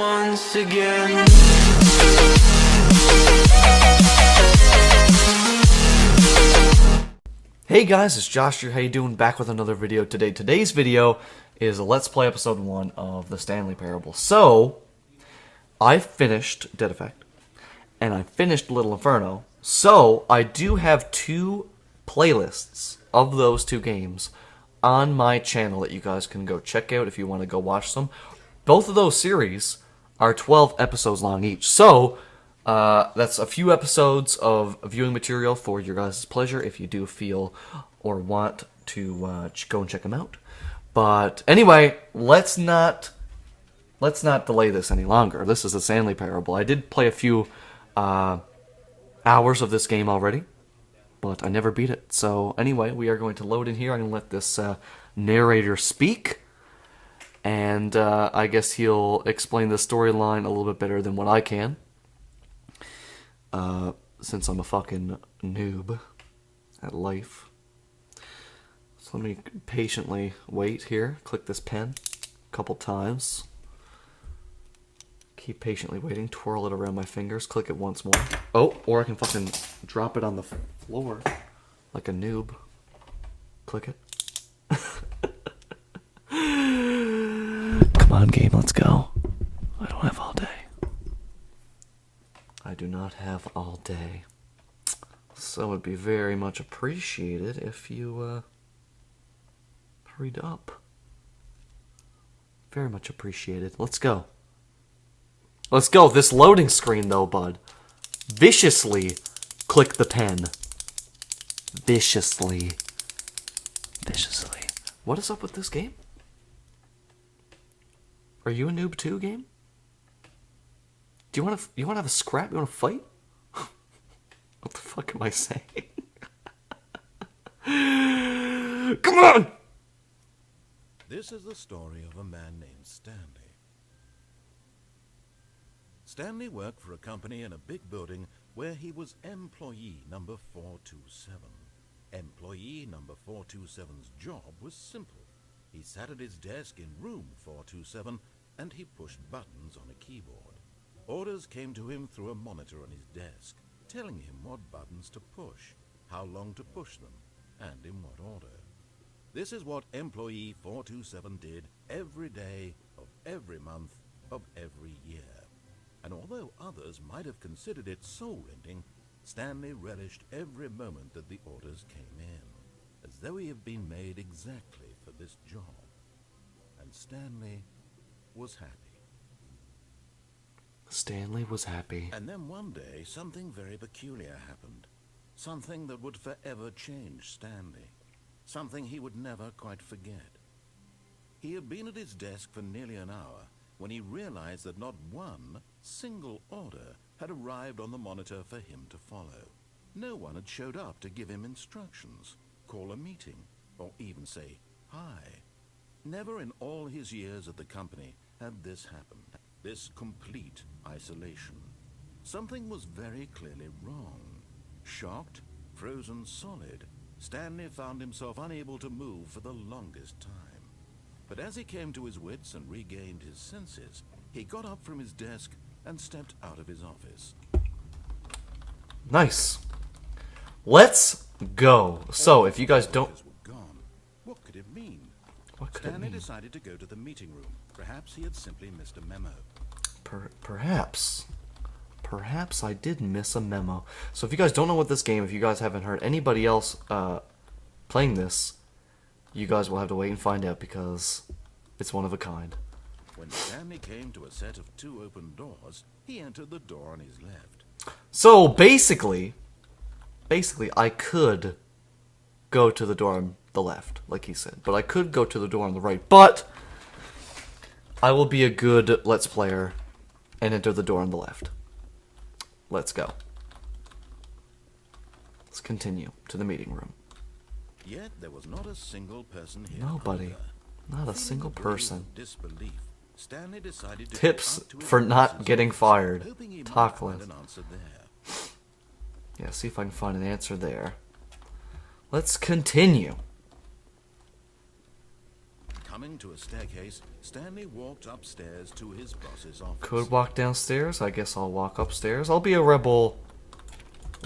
once again. Hey guys, it's Josh here. How you doing? Back with another video today. Today's video is a Let's Play episode 1 of the Stanley Parable. So, I finished Dead Effect, and I finished Little Inferno. So, I do have 2 playlists of those 2 games on my channel that you guys can go check out if you want to go watch them. Both of those series are 12 episodes long each. So, that's a few episodes of viewing material for your guys' pleasure if you do feel or want to go and check them out. But anyway, let's not delay this any longer. This is the Stanley Parable. I did play a few hours of this game already, but I never beat it. So anyway, we are going to load in here. I'm going to let this narrator speak, and I guess he'll explain the storyline a little bit better than what I can. Since I'm a fucking noob at life. So let me patiently wait here. Click this pen a couple times. Keep patiently waiting. Twirl it around my fingers. Click it once more. Oh, or I can fucking drop it on the floor like a noob. Click it. Come on, game, let's go. I don't have all day. I do not have all day. So it would be very much appreciated if you hurried up. Very much appreciated. Let's go. Let's go. This loading screen though, bud. Viciously click the pen. Viciously. Viciously. What is up with this game? Are you a noob too, game? Do you want to have a scrap? You want to fight? What the fuck am I saying? Come on! This is the story of a man named Stanley. Stanley worked for a company in a big building where he was employee number 427. Employee number 427's job was simple. He sat at his desk in room 427 and he pushed buttons on a keyboard. Orders came to him through a monitor on his desk, telling him what buttons to push, how long to push them, and in what order. This is what employee 427 did every day of every month of every year. And although others might have considered it soul-rending, Stanley relished every moment that the orders came in, as though he had been made exactly for this job. And Stanley was happy. Stanley was happy. And then one day, something very peculiar happened. Something that would forever change Stanley. Something he would never quite forget. He had been at his desk for nearly an hour when he realized that not one single order had arrived on the monitor for him to follow. No one had showed up to give him instructions, call a meeting, or even say hi. Never in all his years at the company had this happened. This complete isolation. Something was very clearly wrong. Shocked, frozen solid, Stanley found himself unable to move for the longest time. But as he came to his wits and regained his senses, he got up from his desk and stepped out of his office. Nice. Let's go. So, if you guys don't... What could it mean? What could Stanley it mean? decided to go to the meeting room. Perhaps he had simply missed a memo. Perhaps I did miss a memo. So if you guys don't know what this game, if you guys haven't heard anybody else playing this, you guys will have to wait and find out because it's one of a kind. When Stanley came to a set of 2 open doors, he entered the door on his left. So basically, I could go to the door on the left, like he said, but I could go to the door on the right, but I will be a good Let's Player and enter the door on the left. Let's go. Let's continue to the meeting room. Yet there was not a single person here. Nobody. either. Not a Feeling single the wave person. of disbelief, Stanley decided to Tips go up to his for not boss's getting office, fired. hoping he might Talk find less. an answer there. Yeah, see if I can find an answer there. Let's continue. Coming to a staircase, Stanley walked upstairs to his boss's office. Could walk downstairs. I guess I'll walk upstairs. I'll be a rebel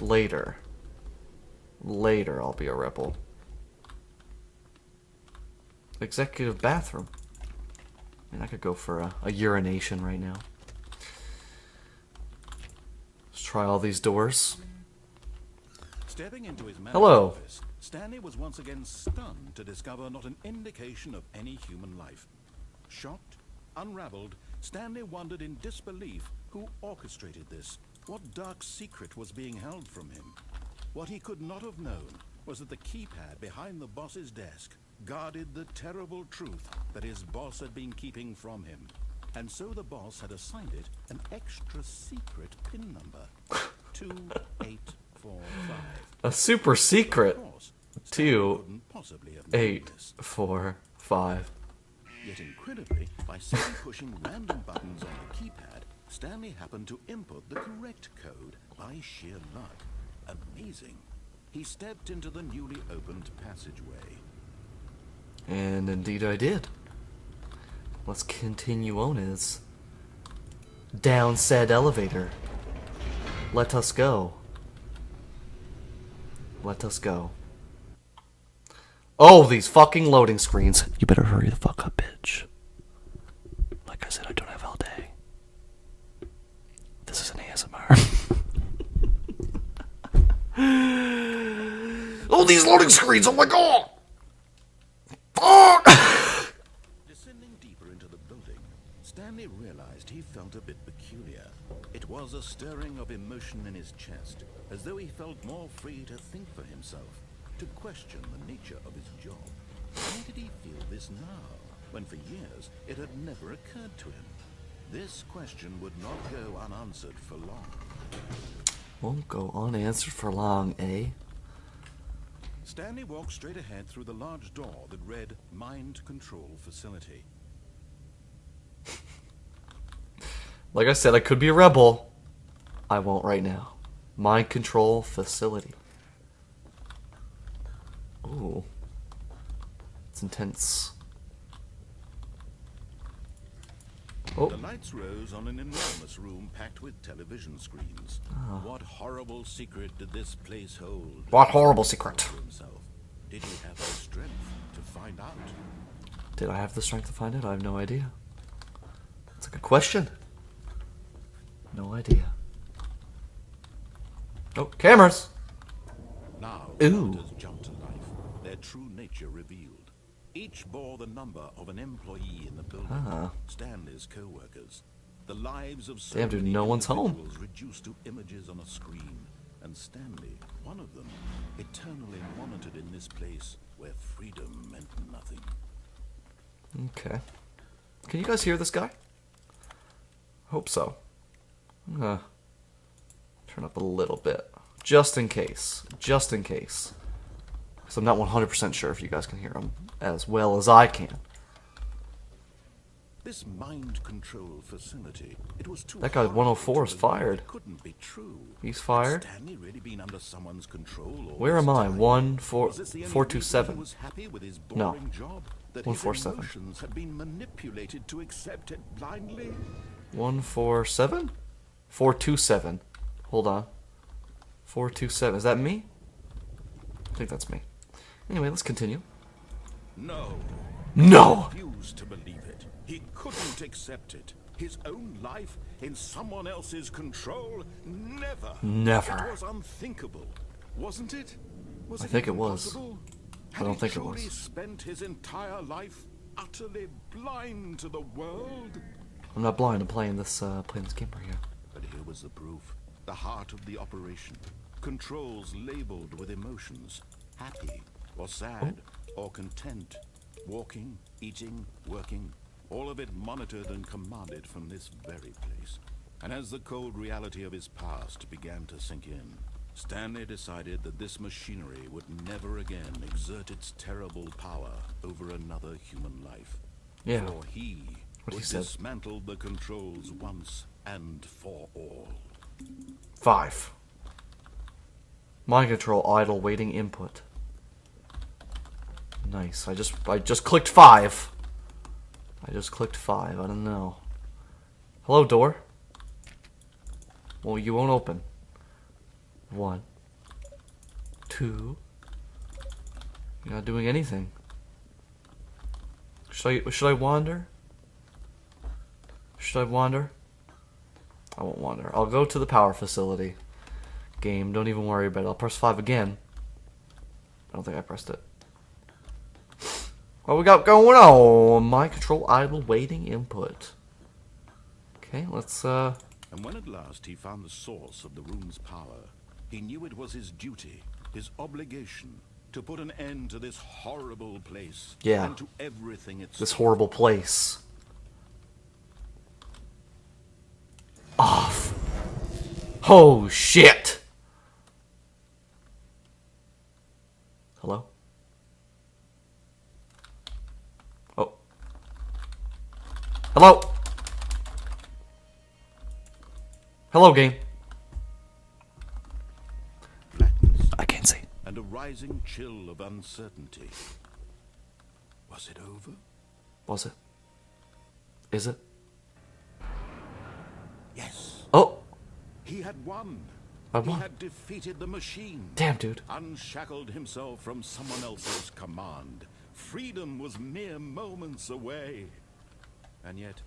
later. Later, I'll be a rebel. Executive bathroom. I mean, I could go for a urination right now. Let's try all these doors. Stepping into his Hello. office, Stanley was once again stunned to discover not an indication of any human life. Shocked, unraveled, Stanley wondered in disbelief who orchestrated this. What dark secret was being held from him? What he could not have known was that the keypad behind the boss's desk guarded the terrible truth that his boss had been keeping from him. And so the boss had assigned it an extra secret PIN number. 2845. A super secret. Of course, Stanley 2, couldn't possibly have known 8, this. 4, 5. Yet incredibly, by simply pushing random buttons on the keypad, Stanley happened to input the correct code by sheer luck. Amazing. He stepped into the newly opened passageway. And indeed I did. Let's continue on as down said elevator. Let us go. Let us go. Oh, these fucking loading screens. You better hurry the fuck up, bitch. Like I said, I don't have all day. This is an ASMR. Oh, these loading screens! Oh my god! Fuck! Descending deeper into the building, Stanley realized he felt a bit peculiar. It was a stirring of emotion in his chest, as though he felt more free to think for himself, to question the nature of his job. Why did he feel this now, when for years it had never occurred to him? This question would not go unanswered for long. Won't go unanswered for long, eh? Stanley walked straight ahead through the large door that read Mind Control Facility. Like I said, I could be a rebel. I won't right now. Mind control facility. Ooh. It's intense. Oh. The lights rose on an enormous room packed with television screens. Oh. What horrible secret did this place hold? What horrible secret? To himself. Did he have the strength to find out? Did I have the strength to find it? I have no idea. That's a good question. No idea. Oh, cameras! Now, Ooh. characters jumped to life, their true nature revealed. Each bore the number of an employee in the building, Ah. Stanley's co-workers. The lives of so Damn, dude, many no one's home. individuals reduced to images on a screen, and Stanley, one of them, eternally monitored in this place where freedom meant nothing. Okay. Can you guys hear this guy? Hope so. I'm gonna turn up a little bit. Just in case. Just in case. Because I'm not 100% sure if you guys can hear him as well as I can. This mind control facility, it was too That guy hard 104 is to believe fired. it couldn't be true. He's Had fired. Stanley really been under someone's control all Where this am I? time? 427. Was happy with his No. boring job? That 147. his emotions had been manipulated to accept it blindly? 147? 427. Hold on. 427. Is that me? I think that's me. Anyway, let's continue. No. No! He refused to believe it. He couldn't accept it. His own life in someone else's control? Never. Never. It was unthinkable, wasn't it? Was I think it even was. possible? I don't think it Had he truly was. spent his entire life utterly blind to the world? I'm not blind. I'm playing this game right here. But here was the proof. The heart of the operation. Controls labeled with emotions. Happy or sad or content. Walking, eating, working. All of it monitored and commanded from this very place. And as the cold reality of his past began to sink in, Stanley decided that this machinery would never again exert its terrible power over another human life. Yeah. For he What he would said. dismantle the controls once and for all. 5. Mind control idle waiting input. Nice. I just clicked 5. I just clicked 5. I don't know. Hello, door. Well, you won't open. 1, 2. You're not doing anything. Should I wander? Should I wander? I won't wander. I'll go to the power facility. Game, don't even worry about it. I'll press 5 again. I don't think I pressed it. What we got going on? My control idle waiting input. Okay, let's And when at last he found the source of the room's power, he knew it was his duty, his obligation, to put an end to this horrible place. Yeah. And to everything it's this horrible place. Off. Oh shit. Hello? Oh. Hello? Hello, game. blackness I can't see. and a rising chill of uncertainty. Was it over? Was it? Is it? Yes. Oh! He had won. I He won. had defeated the machine. Damn, dude. Unshackled himself from someone else's command. Freedom was mere moments away. And yet,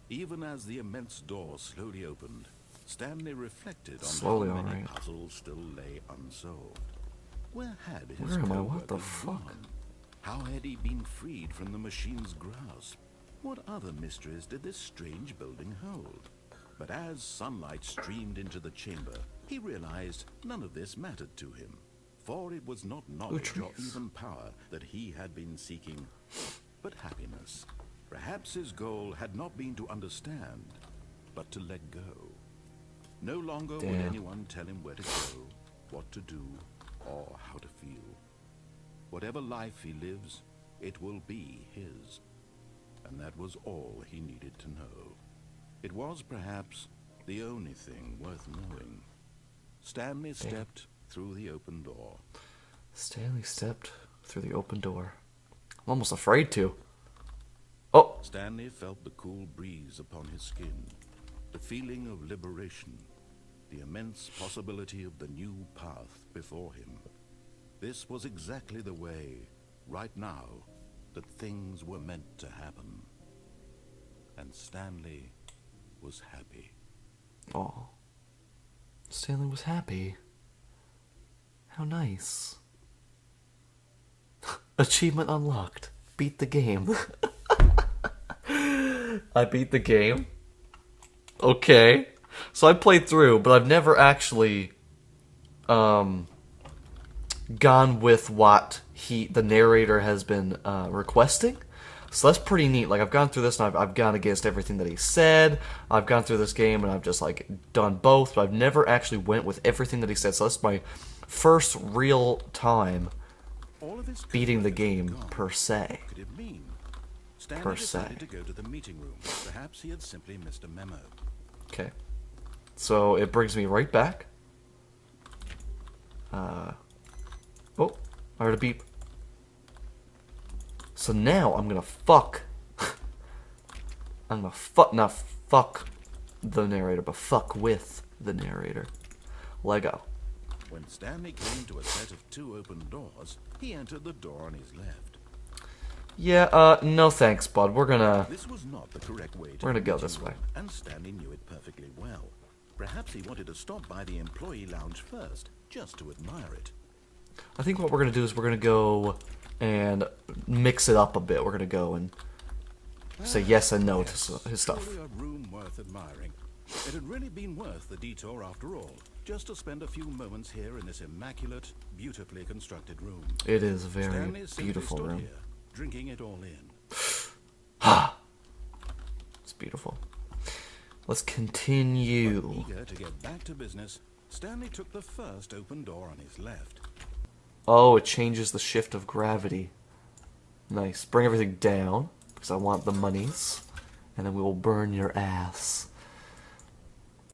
even as the immense door slowly opened, Stanley reflected on Slowly, how many alright. puzzles still lay unsolved. Where had his Where am I? What the co-workers fuck? gone? How had he been freed from the machine's grasp? What other mysteries did this strange building hold? But as sunlight streamed into the chamber, he realized none of this mattered to him. For it was not knowledge or trees. even power that he had been seeking, but happiness. Perhaps his goal had not been to understand, but to let go. No longer would Damn. anyone tell him where to go, what to do, or how to feel. Whatever life he lives, it will be his. And that was all he needed to know. It was perhaps the only thing worth knowing. Stanley stepped through the open door. Stanley stepped through the open door. I'm almost afraid to. Oh! Stanley felt the cool breeze upon his skin, the feeling of liberation, the immense possibility of the new path before him. This was exactly the way, right now, that things were meant to happen. And Stanley was happy. Oh. Stanley was happy. How nice. Achievement unlocked. Beat the game. I beat the game. Okay. So I played through, but I've never actually gone with what the narrator has been requesting. So that's pretty neat. Like, I've gone through this and I've gone against everything that he said. I've gone through this game and I've just, like, done both. But I've never actually went with everything that he said. So that's my first real time All of his beating the co-workers game, had gone. per se. What could it mean? Stanley Per se. decided to go to the meeting room. Perhaps he had simply missed a memo. Okay. So it brings me right back. Oh, I heard a beep. So now I'm gonna fuck. I'm gonna not fuck the narrator, but fuck with the narrator. Lego. When Stanley came to a set of 2 open doors, he entered the door on his left. Yeah, no thanks, bud. We're gonna... This was not the correct way to We're gonna the go meeting this way. room, and Stanley knew it perfectly well. Perhaps he wanted to stop by the employee lounge first, just to admire it. I think what we're gonna do is we're gonna go and mix it up a bit. We're gonna go and say yes and no to his stuff. Surely a room worth admiring. It had really been worth the detour after all, just to spend a few moments here in this immaculate, beautifully constructed room. It is a very Stanley simply beautiful stood room. here, drinking it all in. It's beautiful. Let's continue. Eager to get back to business, Stanley took the first open door on his left. Oh, it changes the shift of gravity. Nice. Bring everything down, because I want the monies. And then we will burn your ass.